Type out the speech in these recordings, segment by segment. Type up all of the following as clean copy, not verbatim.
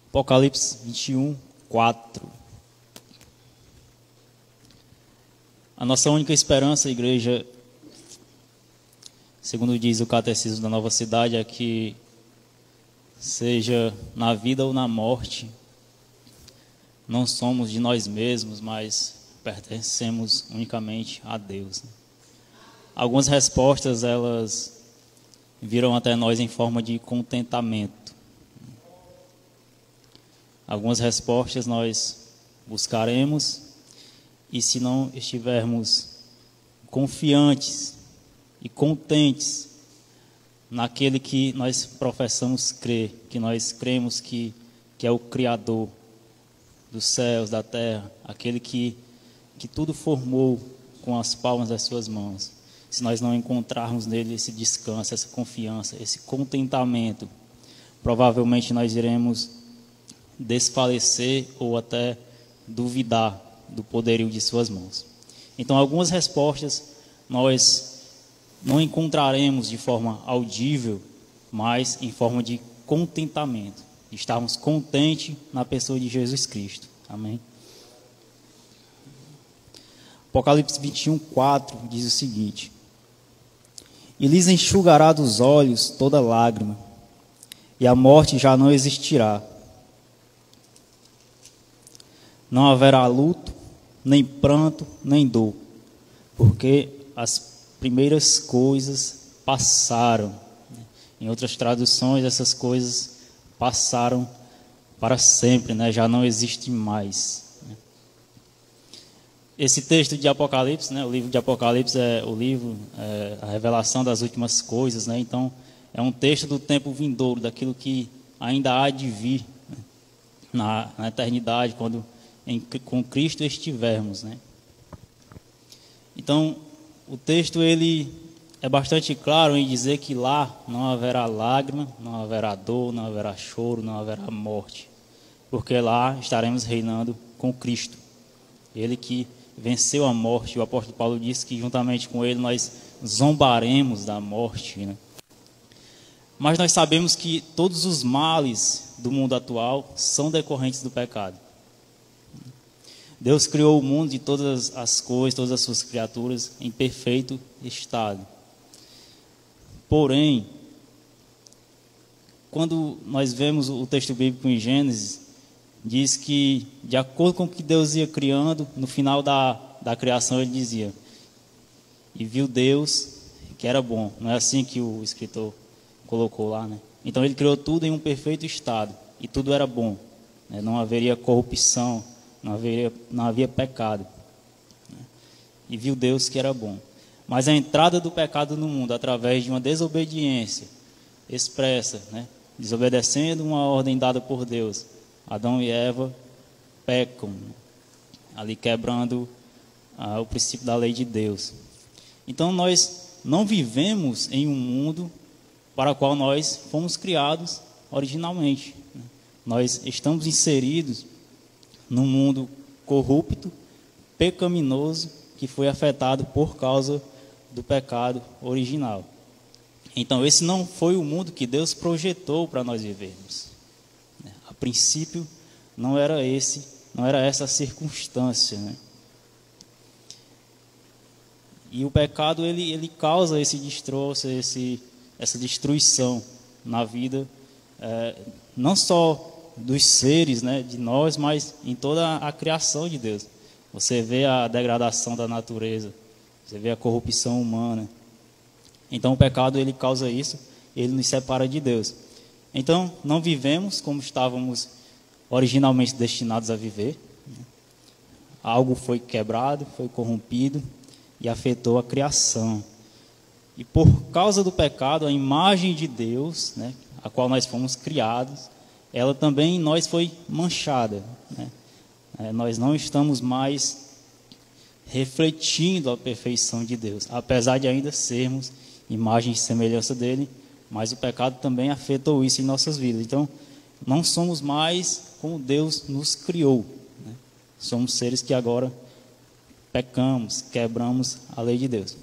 Apocalipse 21, 4. A nossa única esperança, igreja, segundo diz o Catecismo da Nova Cidade, é que seja na vida ou na morte, não somos de nós mesmos, mas pertencemos unicamente a Deus. Algumas respostas, elas viram até nós em forma de contentamento. Algumas respostas nós buscaremos, e se não estivermos confiantes e contentes naquele que nós professamos crer, que nós cremos que é o Criador dos céus, da terra, aquele que tudo formou com as palmas das suas mãos, se nós não encontrarmos nele esse descanso, essa confiança, esse contentamento, provavelmente nós iremos desfalecer ou até duvidar do poderio de suas mãos. Então, algumas respostas nós não encontraremos de forma audível, mas em forma de contentamento, de estarmos contentes na pessoa de Jesus Cristo. Amém? Apocalipse 21, 4 diz o seguinte: e lhes enxugará dos olhos toda lágrima, e a morte já não existirá. Não haverá luto, nem pranto, nem dor, porque as primeiras coisas passaram. Em outras traduções, essas coisas passaram para sempre, né? Já não existe mais. Esse texto de Apocalipse, né? O livro de Apocalipse é o livro, a revelação das últimas coisas, né? Então, é um texto do tempo vindouro, daquilo que ainda há de vir, né? na eternidade, quando com Cristo estivermos, né? Então, o texto ele é bastante claro em dizer que lá não haverá lágrima, não haverá dor, não haverá choro, não haverá morte, porque lá estaremos reinando com Cristo, ele que venceu a morte. O apóstolo Paulo disse que juntamente com ele nós zombaremos da morte, né? Mas nós sabemos que todos os males do mundo atual são decorrentes do pecado. Deus criou o mundo e todas as coisas, todas as suas criaturas em perfeito estado. Porém, quando nós vemos o texto bíblico em Gênesis, diz que, de acordo com o que Deus ia criando, no final da criação ele dizia: e viu Deus que era bom. Não é assim que o escritor colocou lá, né? Então ele criou tudo em um perfeito estado, e tudo era bom, né? Não haveria corrupção, não havia pecado, né? E viu Deus que era bom. Mas a entrada do pecado no mundo, através de uma desobediência expressa, né? Desobedecendo uma ordem dada por Deus, Adão e Eva pecam, ali quebrando o princípio da lei de Deus. Então nós não vivemos em um mundo para o qual nós fomos criados originalmente, né? Nós estamos inseridos num mundo corrupto, pecaminoso, que foi afetado por causa do pecado original. Então, esse não foi o mundo que Deus projetou para nós vivermos. A princípio, não era essa a circunstância, né? E o pecado, ele causa esse destroço, essa destruição na vida, não só dos seres, né, de nós, mas em toda a criação de Deus. Você vê a degradação da natureza, você vê a corrupção humana. Então o pecado ele causa isso, ele nos separa de Deus. Então não vivemos como estávamos originalmente destinados a viver. Algo foi quebrado, foi corrompido e afetou a criação. E por causa do pecado, a imagem de Deus, né, a qual nós fomos criados, ela também em nós foi manchada, né? Nós não estamos mais refletindo a perfeição de Deus, apesar de ainda sermos imagem e semelhança dele, mas o pecado também afetou isso em nossas vidas. Então, não somos mais como Deus nos criou, né? Somos seres que agora pecamos, quebramos a lei de Deus.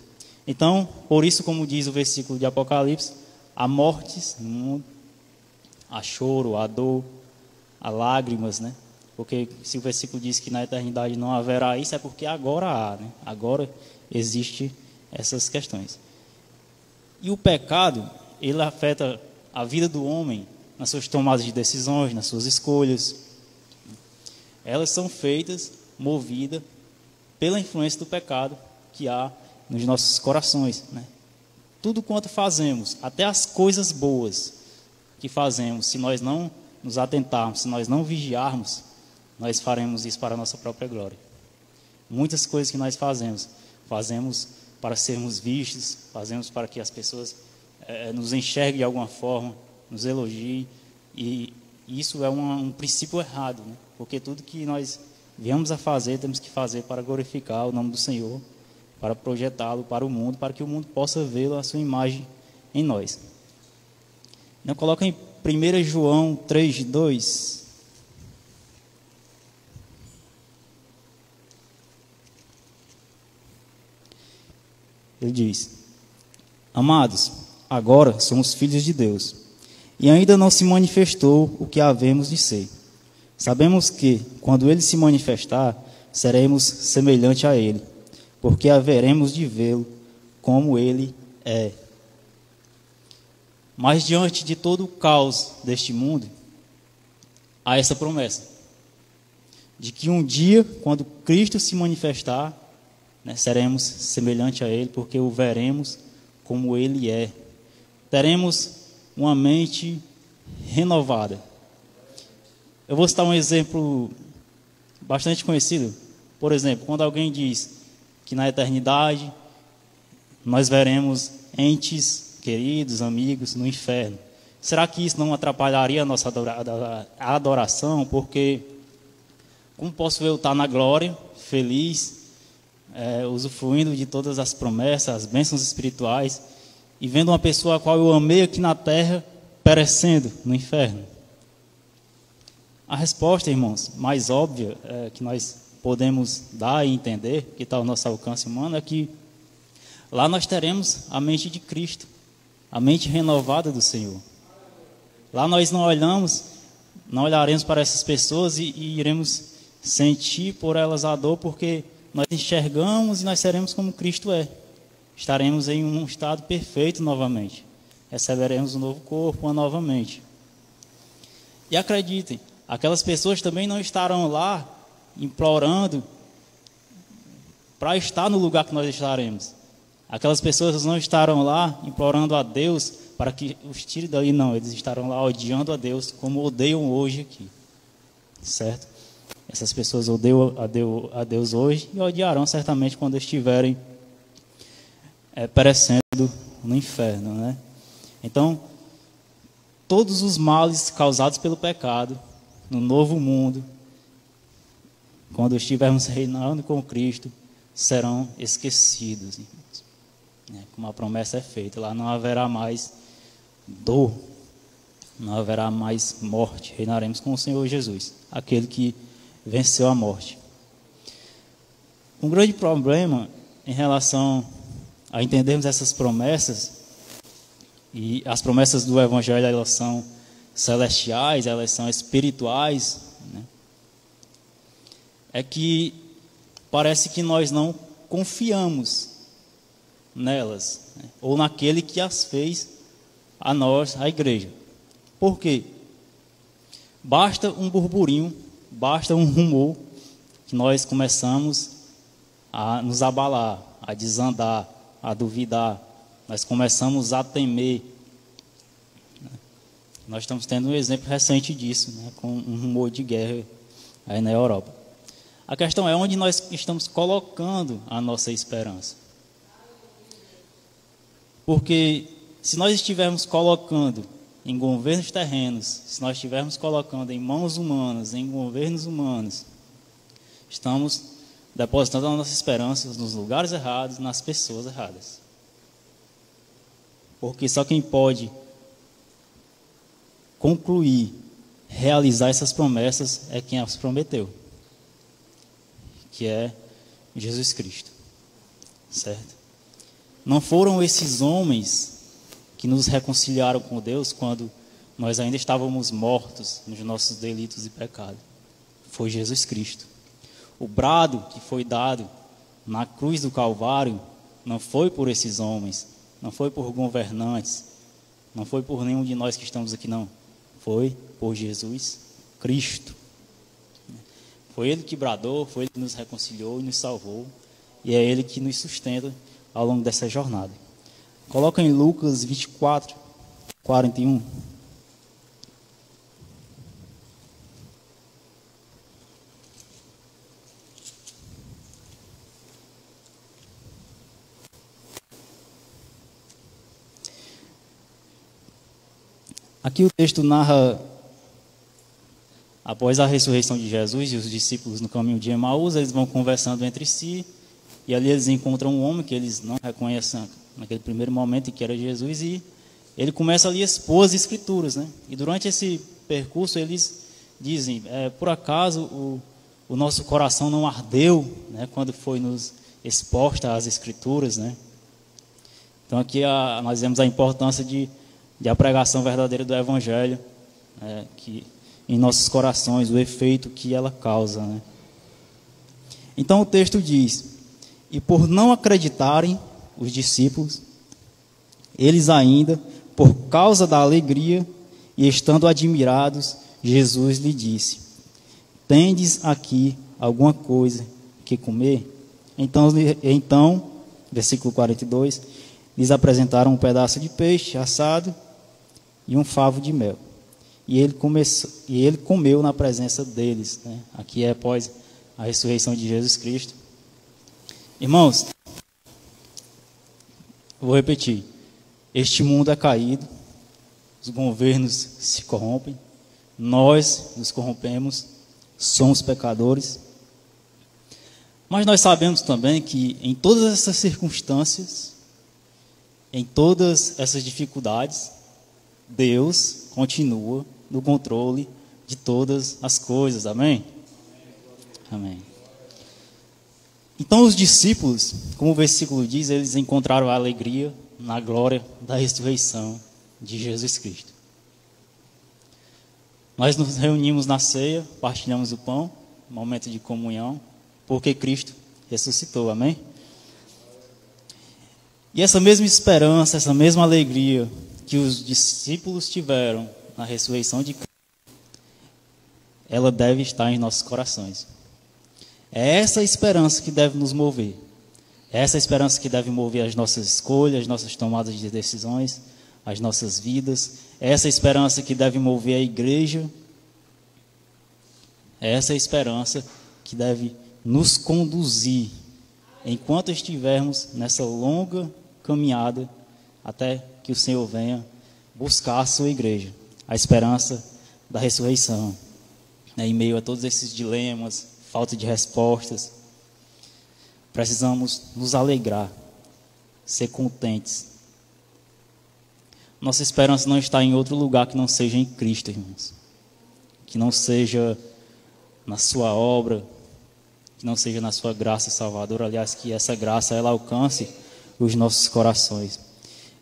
Então, por isso, como diz o versículo de Apocalipse, há mortes no mundo, há choro, há dor, a lágrimas, né? Porque se o versículo diz que na eternidade não haverá isso, é porque agora há, né? Agora existe essas questões. E o pecado, ele afeta a vida do homem nas suas tomadas de decisões, nas suas escolhas. Elas são feitas, movidas pela influência do pecado que há nos nossos corações, né? Tudo quanto fazemos, até as coisas boas que fazemos, se nós não nos atentarmos, se nós não vigiarmos, nós faremos isso para a nossa própria glória. Muitas coisas que nós fazemos para sermos vistos, fazemos para que as pessoas nos enxerguem de alguma forma, nos elogiem, e isso é um princípio errado, né? Porque tudo que nós viemos a fazer, temos que fazer para glorificar o nome do Senhor, para projetá-lo para o mundo, para que o mundo possa vê-lo, a sua imagem em nós. Então, coloca em 1 João 3:2. Ele diz: Amados, agora somos filhos de Deus, e ainda não se manifestou o que havemos de ser. Sabemos que, quando Ele se manifestar, seremos semelhante a Ele, porque haveremos de vê-lo como Ele é. Mas diante de todo o caos deste mundo, há essa promessa, de que um dia, quando Cristo se manifestar, né, seremos semelhante a Ele, porque o veremos como Ele é. Teremos uma mente renovada. Eu vou citar um exemplo bastante conhecido. Por exemplo, quando alguém diz que na eternidade nós veremos entes queridos, amigos no inferno. Será que isso não atrapalharia a nossa adoração? Porque como posso eu estar na glória, feliz, usufruindo de todas as promessas, as bênçãos espirituais, e vendo uma pessoa a qual eu amei aqui na terra perecendo no inferno? A resposta, irmãos, mais óbvia que nós podemos dar e entender, que está ao nosso alcance humano, é que lá nós teremos a mente de Cristo, a mente renovada do Senhor. Lá nós não olharemos para essas pessoas e iremos sentir por elas a dor, porque nós enxergamos e nós seremos como Cristo é. Estaremos em um estado perfeito novamente. Receberemos um novo corpo, uma nova mente. E acreditem, aquelas pessoas também não estarão lá implorando para estar no lugar que nós estaremos. Aquelas pessoas não estarão lá implorando a Deus para que os tire dali, não. Eles estarão lá odiando a Deus, como odeiam hoje aqui. Certo? Essas pessoas odeiam a Deus hoje e odiarão certamente quando estiverem perecendo no inferno, né? Então, todos os males causados pelo pecado no novo mundo, quando estivermos reinando com Cristo, serão esquecidos, irmãos. Como a promessa é feita, lá não haverá mais dor, não haverá mais morte, reinaremos com o Senhor Jesus, aquele que venceu a morte. Um grande problema em relação a entendermos essas promessas, e as promessas do Evangelho, elas são celestiais, elas são espirituais, né? É que parece que nós não confiamos nelas, né? Ou naquele que as fez a nós, a igreja. Por quê? Basta um burburinho, basta um rumor, que nós começamos a nos abalar, a desandar, a duvidar, nós começamos a temer. Nós estamos tendo um exemplo recente disso, né, com um rumor de guerra aí na Europa. A questão é onde nós estamos colocando a nossa esperança. Porque se nós estivermos colocando em governos terrenos, se nós estivermos colocando em mãos humanas, em governos humanos, estamos depositando a nossa esperança nos lugares errados, nas pessoas erradas. Porque só quem pode concluir, realizar essas promessas é quem as prometeu, que é Jesus Cristo, certo? Não foram esses homens que nos reconciliaram com Deus quando nós ainda estávamos mortos nos nossos delitos e pecados. Foi Jesus Cristo. O brado que foi dado na cruz do Calvário não foi por esses homens, não foi por governantes, não foi por nenhum de nós que estamos aqui, não. Foi por Jesus Cristo. Foi Ele que bradou, foi Ele que nos reconciliou e nos salvou, e é Ele que nos sustenta ao longo dessa jornada. Coloca em Lucas 24, 41. Aqui o texto narra, após a ressurreição de Jesus e os discípulos no caminho de Emaús, eles vão conversando entre si, e ali eles encontram um homem que eles não reconhecem naquele primeiro momento, que era Jesus, e ele começa ali a expor as Escrituras, né? E durante esse percurso eles dizem, por acaso o nosso coração não ardeu, né, quando foi nos exposta às Escrituras, né? Então aqui nós vemos a importância de a pregação verdadeira do Evangelho, que em nossos corações, o efeito que ela causa, né? Então o texto diz, e por não acreditarem os discípulos, eles ainda, por causa da alegria e estando admirados, Jesus lhe disse, tendes aqui alguma coisa que comer? Então, versículo 42, lhes apresentaram um pedaço de peixe assado e um favo de mel. E ele comeu na presença deles, né? Aqui é após a ressurreição de Jesus Cristo. Irmãos, vou repetir. Este mundo é caído, os governos se corrompem, nós nos corrompemos, somos pecadores. Mas nós sabemos também que em todas essas circunstâncias, em todas essas dificuldades, Deus continua no controle de todas as coisas. Amém? Amém. Então os discípulos, como o versículo diz, eles encontraram a alegria na glória da ressurreição de Jesus Cristo. Nós nos reunimos na ceia, partilhamos o pão, momento de comunhão, porque Cristo ressuscitou. Amém? E essa mesma esperança, essa mesma alegria que os discípulos tiveram na ressurreição de Cristo, ela deve estar em nossos corações. É essa esperança que deve nos mover. É essa esperança que deve mover as nossas escolhas, as nossas tomadas de decisões, as nossas vidas. É essa esperança que deve mover a igreja. É essa esperança que deve nos conduzir enquanto estivermos nessa longa caminhada até que o Senhor venha buscar a sua igreja. A esperança da ressurreição. Em meio a todos esses dilemas, falta de respostas, precisamos nos alegrar, ser contentes. Nossa esperança não está em outro lugar que não seja em Cristo, irmãos. Que não seja na sua obra, que não seja na sua graça salvadora. Aliás, que essa graça ela alcance os nossos corações.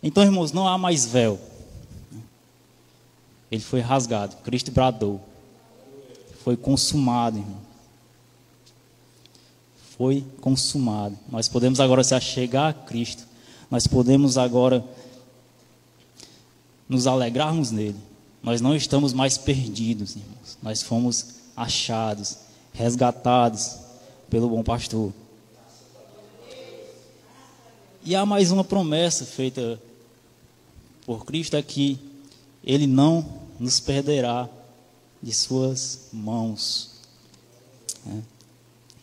Então, irmãos, não há mais véu. Ele foi rasgado, Cristo bradou. Foi consumado, irmão. Foi consumado. Nós podemos agora se achegar a Cristo. Nós podemos agora nos alegrarmos nele. Nós não estamos mais perdidos, irmãos. Nós fomos achados, resgatados pelo bom pastor. E há mais uma promessa feita por Cristo, é que ele não nos perderá de suas mãos.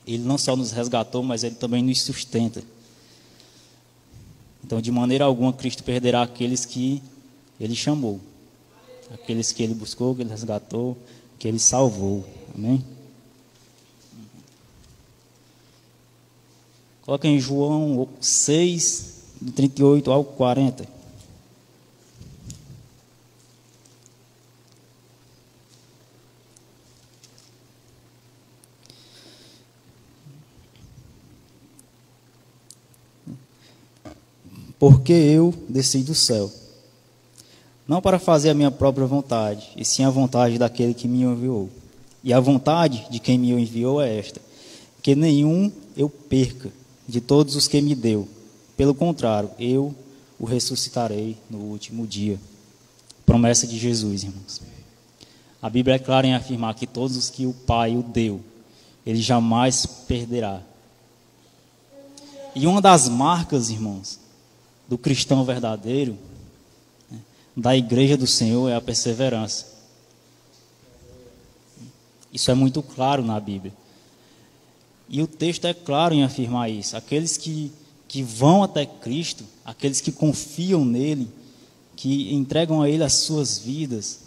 Ele não só nos resgatou, mas ele também nos sustenta. Então, de maneira alguma, Cristo perderá aqueles que ele chamou, aqueles que ele buscou, que ele resgatou, que ele salvou. Amém? Coloca em João 6, de 38 ao 40. Porque eu desci do céu, não para fazer a minha própria vontade, e sim a vontade daquele que me enviou. E a vontade de quem me enviou é esta: que nenhum eu perca de todos os que me deu. Pelo contrário, eu o ressuscitarei no último dia. Promessa de Jesus, irmãos. A Bíblia é clara em afirmar que todos os que o Pai o deu, ele jamais perderá. E uma das marcas, irmãos, do cristão verdadeiro, da igreja do Senhor, é a perseverança. Isso é muito claro na Bíblia. E o texto é claro em afirmar isso. Aqueles que vão até Cristo, aqueles que confiam nele, que entregam a ele as suas vidas,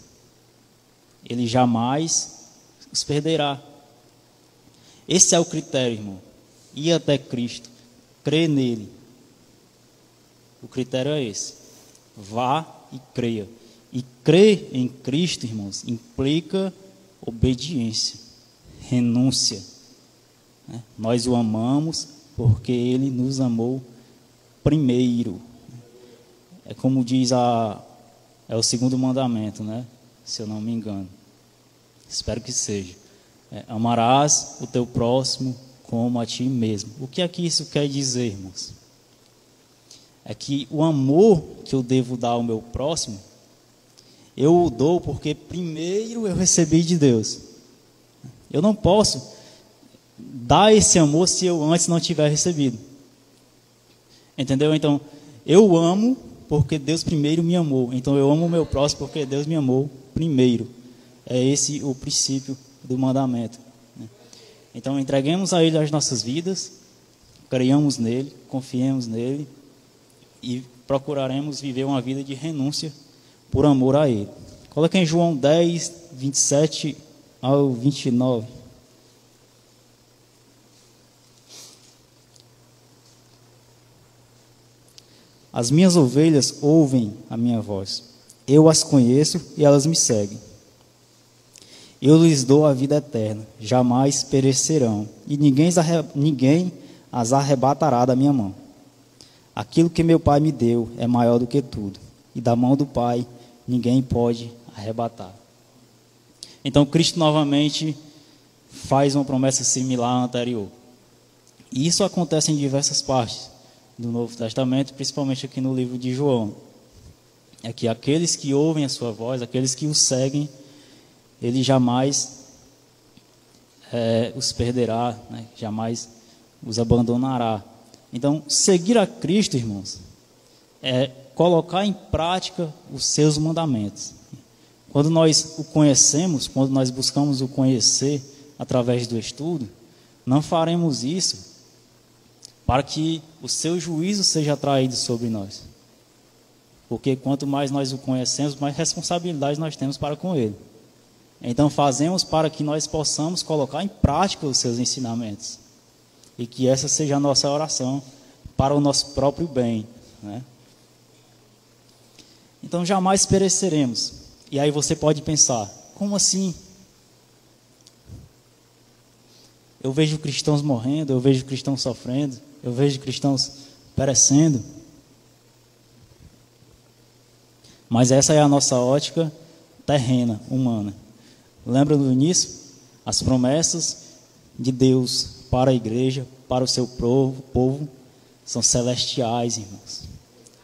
ele jamais os perderá. Esse é o critério, irmão. Ir até Cristo, crer nele. O critério é esse. Vá e creia. E crer em Cristo, irmãos, implica obediência, renúncia. Nós o amamos porque ele nos amou primeiro. É como diz é o segundo mandamento, né? Se eu não me engano. Espero que seja. Amarás o teu próximo como a ti mesmo. O que é que isso quer dizer, irmãos? É que o amor que eu devo dar ao meu próximo, eu o dou porque primeiro eu recebi de Deus. Eu não posso dar esse amor se eu antes não tiver recebido. Entendeu? Então, eu amo porque Deus primeiro me amou. Então, eu amo o meu próximo porque Deus me amou primeiro. É esse o princípio do mandamento. Então, entreguemos a Ele as nossas vidas, creiamos nele, confiemos nele e procuraremos viver uma vida de renúncia por amor a Ele. Coloque em João 10, 27 ao 29. As minhas ovelhas ouvem a minha voz. Eu as conheço e elas me seguem. Eu lhes dou a vida eterna, jamais perecerão, e ninguém as arrebatará da minha mão. Aquilo que meu Pai me deu é maior do que tudo, e da mão do Pai ninguém pode arrebatar. Então Cristo novamente faz uma promessa similar à anterior. E isso acontece em diversas partes do Novo Testamento, principalmente aqui no livro de João. É que aqueles que ouvem a sua voz, aqueles que o seguem, ele jamais os perderá, né? Jamais os abandonará. Então, seguir a Cristo, irmãos, é colocar em prática os seus mandamentos. Quando nós o conhecemos, quando nós buscamos o conhecer através do estudo, não faremos isso para que o seu juízo seja atraído sobre nós. Porque quanto mais nós o conhecemos, mais responsabilidade nós temos para com ele. Então fazemos para que nós possamos colocar em prática os seus ensinamentos. E que essa seja a nossa oração para o nosso próprio bem, né? Então jamais pereceremos. E aí você pode pensar, como assim? Eu vejo cristãos morrendo, eu vejo cristãos sofrendo, eu vejo cristãos perecendo. Mas essa é a nossa ótica terrena, humana. Lembra do início? As promessas de Deus para a igreja, para o seu povo, são celestiais, irmãos.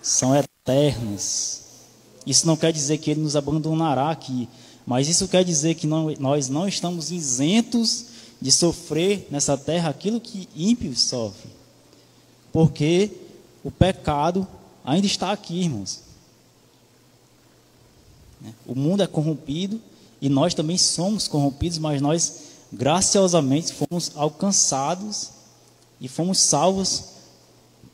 São eternas. Isso não quer dizer que Ele nos abandonará aqui, mas isso quer dizer que nós não estamos isentos de sofrer nessa terra aquilo que ímpios sofrem. Porque o pecado ainda está aqui, irmãos. O mundo é corrompido e nós também somos corrompidos, mas nós graciosamente fomos alcançados e fomos salvos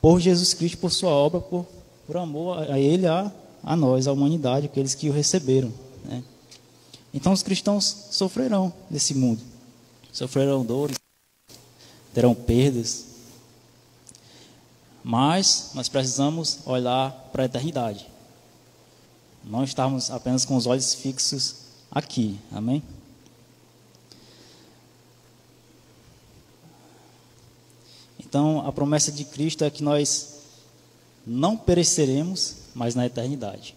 por Jesus Cristo, por sua obra, por amor a Ele, a nós, a humanidade, aqueles que o receberam, né? Então os cristãos sofrerão nesse mundo, sofrerão dores, terão perdas, mas nós precisamos olhar para a eternidade, não estarmos apenas com os olhos fixos aqui, amém? Então, a promessa de Cristo é que nós não pereceremos, mas na eternidade.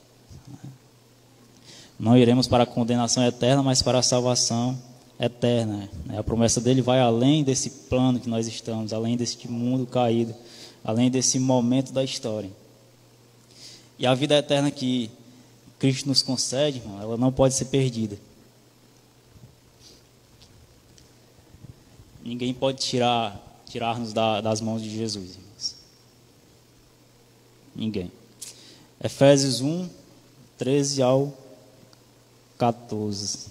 Não iremos para a condenação eterna, mas para a salvação eterna. A promessa dele vai além desse plano que nós estamos, além deste mundo caído, além desse momento da história. E a vida eterna que Cristo nos concede, irmão, ela não pode ser perdida. Ninguém pode tirar-nos das mãos de Jesus, irmãos. Ninguém. Efésios 1, 13 ao 14.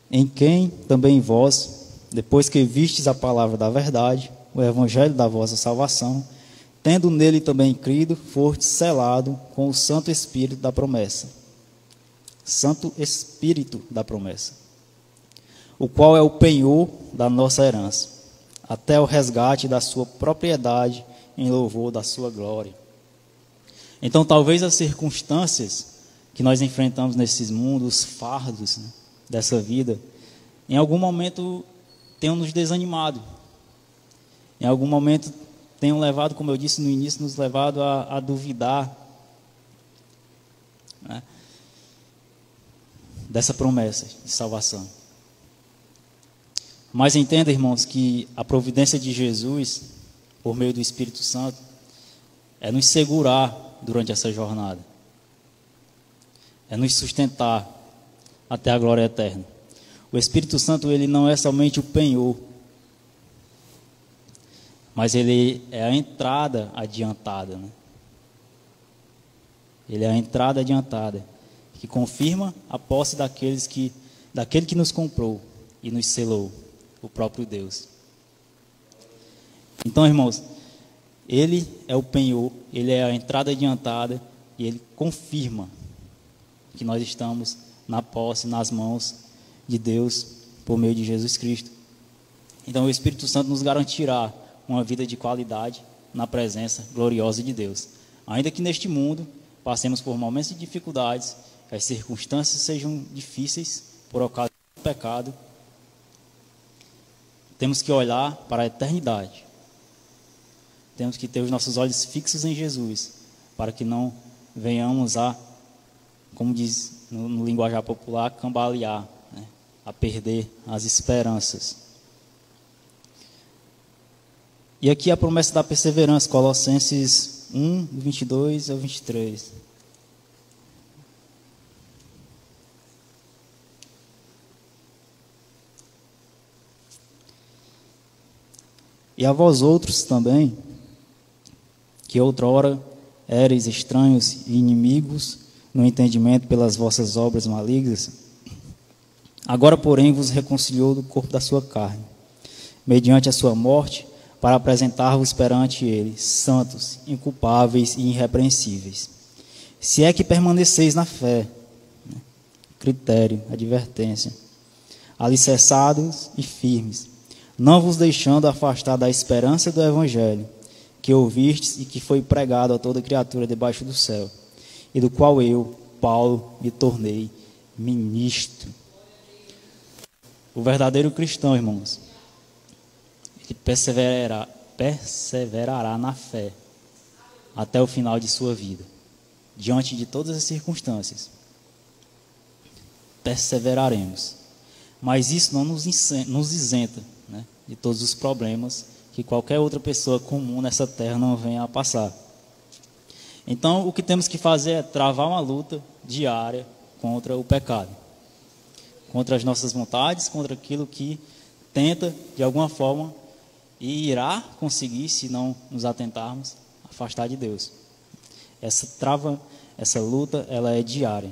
Em quem também vós, depois que vistes a palavra da verdade, o evangelho da vossa salvação, tendo nele também crido, fostes selado com o Santo Espírito da promessa. Santo Espírito da promessa, o qual é o penhor da nossa herança, até o resgate da sua propriedade em louvor da sua glória. Então, talvez as circunstâncias que nós enfrentamos nesses mundos, os fardos, né, dessa vida, em algum momento tenham nos desanimado. Em algum momento tenham levado, como eu disse no início, nos levado a duvidar, né, dessa promessa de salvação. Mas entenda, irmãos, que a providência de Jesus, por meio do Espírito Santo, é nos segurar durante essa jornada. É nos sustentar até a glória eterna. O Espírito Santo, ele não é somente o penhor, mas ele é a entrada adiantada, né? Ele é a entrada adiantada, que confirma a posse daquele que nos comprou e nos selou, o próprio Deus. Então, irmãos, ele é o penhor, ele é a entrada adiantada e ele confirma que nós estamos na posse, nas mãos de Deus, por meio de Jesus Cristo. Então o Espírito Santo nos garantirá uma vida de qualidade na presença gloriosa de Deus. Ainda que neste mundo passemos por momentos de dificuldades, as circunstâncias sejam difíceis por ocasião do pecado, temos que olhar para a eternidade. Temos que ter os nossos olhos fixos em Jesus, para que não venhamos a, como diz no linguajar popular, cambalear, né, a perder as esperanças. E aqui a promessa da perseverança, Colossenses 1, 22 ao 23. E a vós outros também, que outrora éreis estranhos e inimigos no entendimento pelas vossas obras malignas, agora, porém, vos reconciliou do corpo da sua carne, mediante a sua morte, para apresentar-vos perante ele, santos, inculpáveis e irrepreensíveis. Se é que permaneceis na fé, critério, advertência, alicerçados e firmes, não vos deixando afastar da esperança do evangelho, que ouvistes e que foi pregado a toda criatura debaixo do céu, e do qual eu, Paulo, me tornei ministro. O verdadeiro cristão, irmãos, ele perseverará na fé até o final de sua vida, diante de todas as circunstâncias. Perseveraremos. Mas isso não nos isenta, né, de todos os problemas que qualquer outra pessoa comum nessa terra não venha a passar. Então, o que temos que fazer é travar uma luta diária contra o pecado, contra as nossas vontades, contra aquilo que tenta, de alguma forma, e irá conseguir, se não nos atentarmos, afastar de Deus. Essa luta, ela é diária.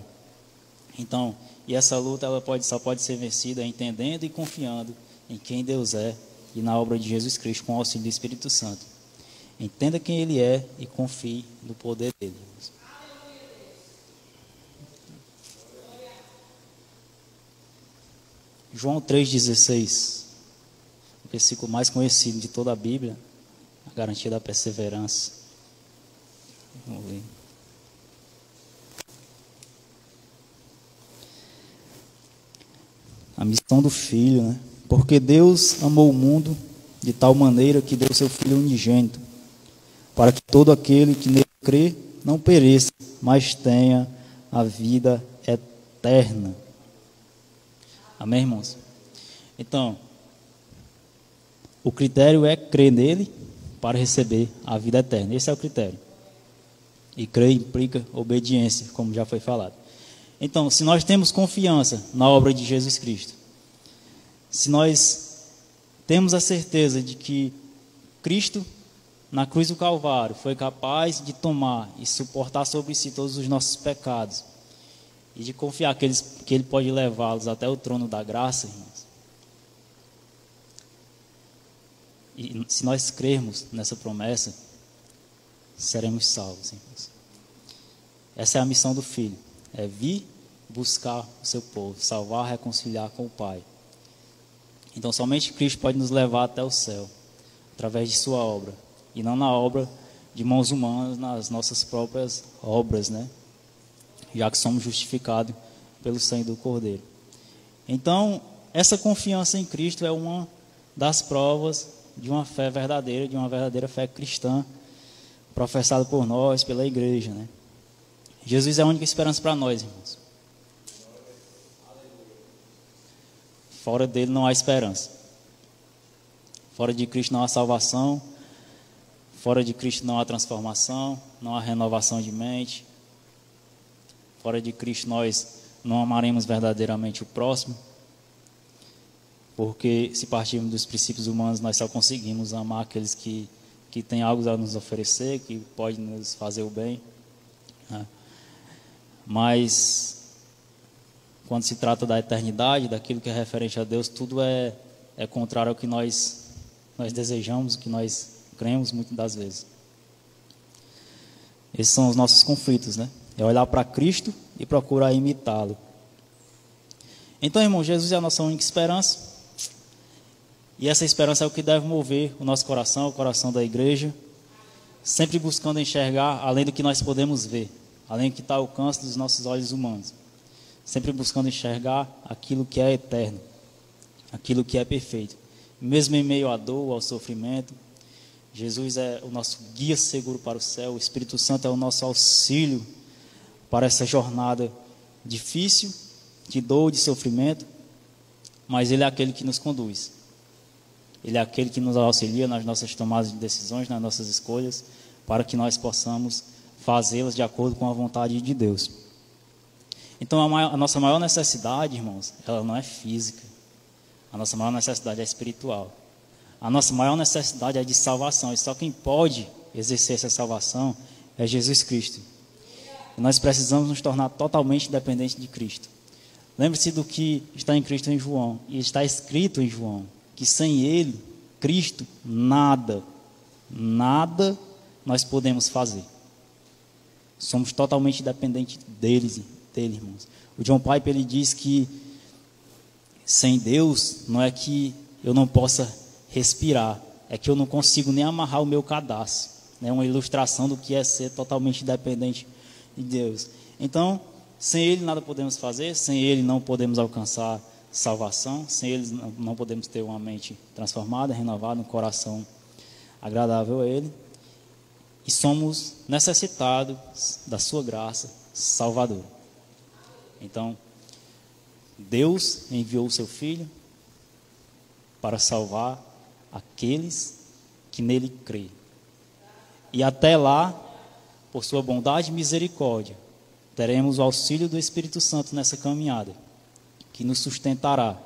Então, e essa luta ela só pode ser vencida entendendo e confiando em quem Deus é e na obra de Jesus Cristo com o auxílio do Espírito Santo. Entenda quem Ele é e confie no poder dele. João 3,16, o versículo mais conhecido de toda a Bíblia, a garantia da perseverança. Vamos ver. A missão do Filho, né? Porque Deus amou o mundo de tal maneira que deu seu Filho unigênito, para que todo aquele que nele crê não pereça, mas tenha a vida eterna. Amém, irmãos? Então, o critério é crer nele para receber a vida eterna. Esse é o critério. E crer implica obediência, como já foi falado. Então, se nós temos confiança na obra de Jesus Cristo, se nós temos a certeza de que Cristo, na cruz do Calvário, foi capaz de tomar e suportar sobre si todos os nossos pecados, e de confiar que Ele pode levá-los até o trono da graça, irmãos, e se nós crermos nessa promessa, seremos salvos, irmãos. Essa é a missão do Filho, é vir buscar o seu povo, salvar, reconciliar com o Pai. Então somente Cristo pode nos levar até o céu, através de sua obra, e não na obra de mãos humanas, nas nossas próprias obras, né? Já que somos justificados pelo sangue do Cordeiro. Então, essa confiança em Cristo é uma das provas de uma fé verdadeira, de uma verdadeira fé cristã, professada por nós, pela igreja, né? Jesus é a única esperança para nós, irmãos. Fora dele não há esperança. Fora de Cristo não há salvação. Fora de Cristo não há transformação, não há renovação de mente. Fora de Cristo nós não amaremos verdadeiramente o próximo. Porque se partirmos dos princípios humanos, nós só conseguimos amar aqueles que têm algo a nos oferecer, que podem nos fazer o bem, né? Mas quando se trata da eternidade, daquilo que é referente a Deus, tudo é contrário ao que nós desejamos, o que nós cremos muitas das vezes. Esses são os nossos conflitos, né? É olhar para Cristo e procurar imitá-lo. Então, irmão, Jesus é a nossa única esperança. E essa esperança é o que deve mover o nosso coração, o coração da igreja, sempre buscando enxergar além do que nós podemos ver, além do que está ao alcance dos nossos olhos humanos. Sempre buscando enxergar aquilo que é eterno, aquilo que é perfeito. Mesmo em meio à dor, ao sofrimento, Jesus é o nosso guia seguro para o céu. O Espírito Santo é o nosso auxílio para essa jornada difícil, de dor, de sofrimento, mas Ele é aquele que nos conduz. Ele é aquele que nos auxilia nas nossas tomadas de decisões, nas nossas escolhas, para que nós possamos fazê-las de acordo com a vontade de Deus. Então a nossa maior necessidade, irmãos, ela não é física. A nossa maior necessidade é espiritual. A nossa maior necessidade é de salvação. E só quem pode exercer essa salvação é Jesus Cristo. E nós precisamos nos tornar totalmente dependentes de Cristo. Lembre-se do que está em Cristo em João. E está escrito em João que sem Ele, Cristo, nada nós podemos fazer. Somos totalmente dependentes dele, irmãos. O John Piper, ele diz que sem Deus não é que eu não possa respirar, é que eu não consigo nem amarrar o meu cadastro. É uma ilustração do que é ser totalmente dependente de Deus. Então, sem Ele nada podemos fazer, sem Ele não podemos alcançar salvação, sem Ele não podemos ter uma mente transformada, renovada, um coração agradável a Ele. E somos necessitados da sua graça salvadora. Então, Deus enviou o seu Filho para salvar aqueles que nele crêem. E até lá, por sua bondade e misericórdia, teremos o auxílio do Espírito Santo nessa caminhada, que nos sustentará.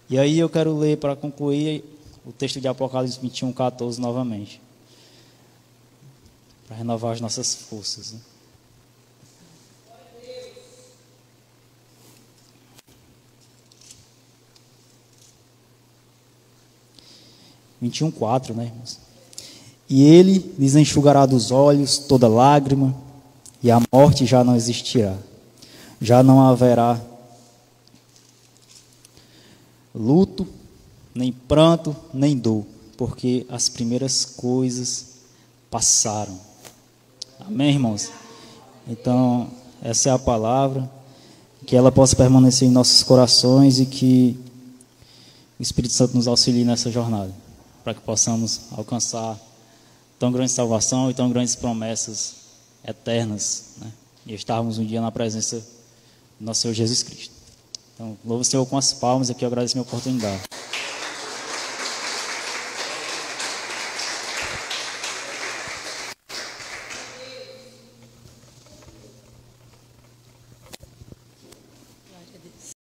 E aí eu quero ler, para concluir, o texto de Apocalipse 21:14 novamente, para renovar as nossas forças, né? Vinte 21:4, né, irmãos? E Ele lhes enxugará dos olhos toda lágrima, e a morte já não existirá. Já não haverá luto, nem pranto, nem dor, porque as primeiras coisas passaram. Amém, irmãos? Então, essa é a palavra. que ela possa permanecer em nossos corações e que o Espírito Santo nos auxilie nessa jornada, para que possamos alcançar tão grande salvação e tão grandes promessas eternas, né? E estarmos um dia na presença do nosso Senhor Jesus Cristo. Então, louvo o Senhor com as palmas, aqui eu agradeço a minha oportunidade.